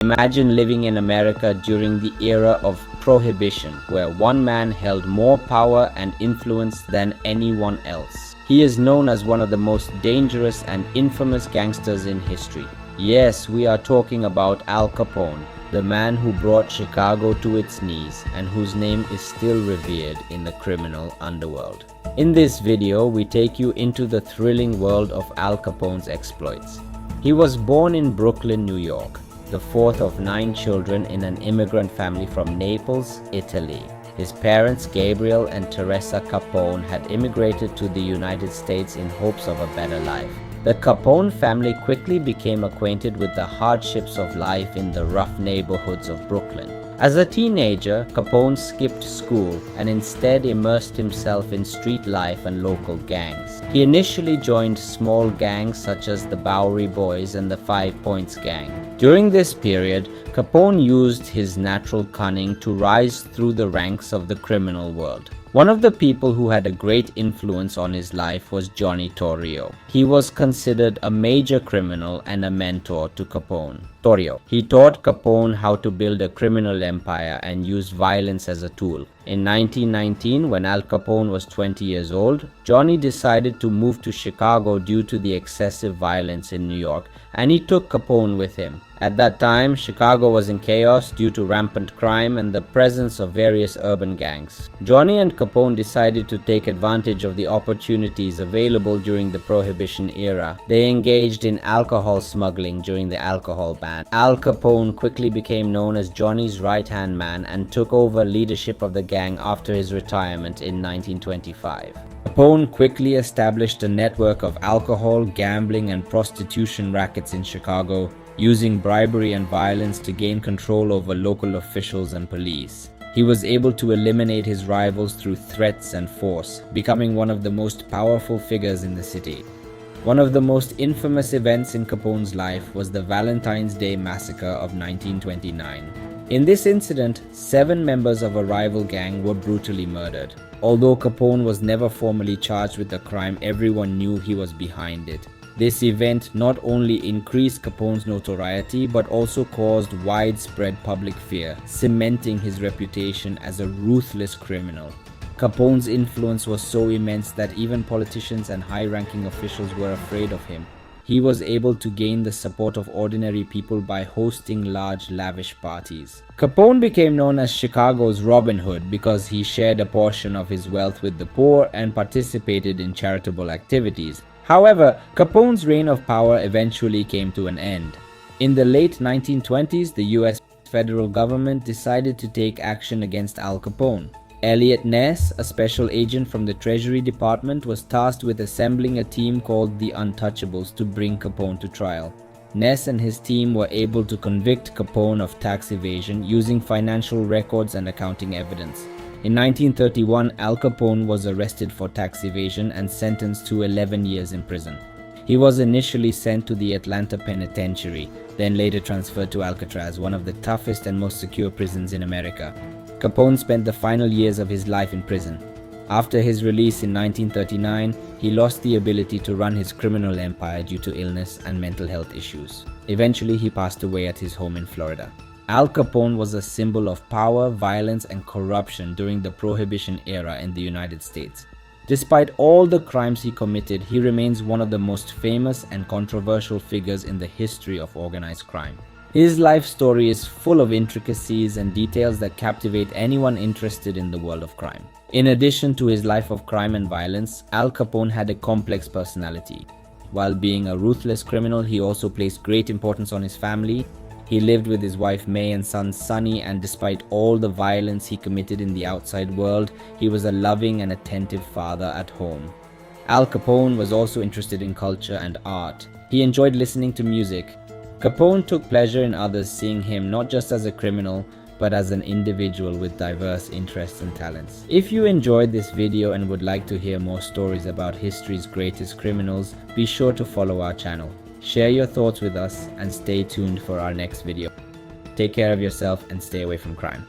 Imagine living in America during the era of Prohibition, where one man held more power and influence than anyone else. He is known as one of the most dangerous and infamous gangsters in history. Yes, we are talking about Al Capone, the man who brought Chicago to its knees and whose name is still revered in the criminal underworld. In this video, we take you into the thrilling world of Al Capone's exploits. He was born in Brooklyn, New York, the fourth of 9 children in an immigrant family from Naples, Italy. His parents, Gabriel and Teresa Capone, had immigrated to the United States in hopes of a better life. The Capone family quickly became acquainted with the hardships of life in the rough neighborhoods of Brooklyn. As a teenager, Capone skipped school and instead immersed himself in street life and local gangs. He initially joined small gangs such as the Bowery Boys and the 5 Points Gang. During this period, Capone used his natural cunning to rise through the ranks of the criminal world. One of the people who had a great influence on his life was Johnny Torrio. He was considered a major criminal and a mentor to Capone. Torrio. He taught Capone how to build a criminal empire and used violence as a tool. In 1919, when Al Capone was 20 years old, Johnny decided to move to Chicago due to the excessive violence in New York, and he took Capone with him. At that time, Chicago was in chaos due to rampant crime and the presence of various urban gangs. Johnny and Capone decided to take advantage of the opportunities available during the Prohibition era. They engaged in alcohol smuggling during the alcohol ban. Al Capone quickly became known as Johnny's right-hand man and took over leadership of the gang after his retirement in 1925. Capone quickly established a network of alcohol, gambling, and prostitution rackets in Chicago, using bribery and violence to gain control over local officials and police. He was able to eliminate his rivals through threats and force, becoming one of the most powerful figures in the city. One of the most infamous events in Capone's life was the Valentine's Day Massacre of 1929. In this incident, 7 members of a rival gang were brutally murdered. Although Capone was never formally charged with the crime, everyone knew he was behind it. This event not only increased Capone's notoriety but also caused widespread public fear, cementing his reputation as a ruthless criminal. Capone's influence was so immense that even politicians and high-ranking officials were afraid of him. He was able to gain the support of ordinary people by hosting large, lavish parties. Capone became known as Chicago's Robin Hood because he shared a portion of his wealth with the poor and participated in charitable activities. However, Capone's reign of power eventually came to an end. In the late 1920s, the US federal government decided to take action against Al Capone. Elliot Ness, a special agent from the Treasury Department, was tasked with assembling a team called the Untouchables to bring Capone to trial. Ness and his team were able to convict Capone of tax evasion using financial records and accounting evidence. In 1931, Al Capone was arrested for tax evasion and sentenced to 11 years in prison. He was initially sent to the Atlanta Penitentiary, then later transferred to Alcatraz, one of the toughest and most secure prisons in America. Capone spent the final years of his life in prison. After his release in 1939, he lost the ability to run his criminal empire due to illness and mental health issues. Eventually, he passed away at his home in Florida. Al Capone was a symbol of power, violence, and corruption during the Prohibition era in the United States. Despite all the crimes he committed, he remains one of the most famous and controversial figures in the history of organized crime. His life story is full of intricacies and details that captivate anyone interested in the world of crime. In addition to his life of crime and violence, Al Capone had a complex personality. While being a ruthless criminal, he also placed great importance on his family. He lived with his wife May and son Sonny, and despite all the violence he committed in the outside world, he was a loving and attentive father at home. Al Capone was also interested in culture and art. He enjoyed listening to music. Capone took pleasure in others seeing him not just as a criminal, but as an individual with diverse interests and talents. If you enjoyed this video and would like to hear more stories about history's greatest criminals, be sure to follow our channel. Share your thoughts with us and stay tuned for our next video. Take care of yourself and stay away from crime.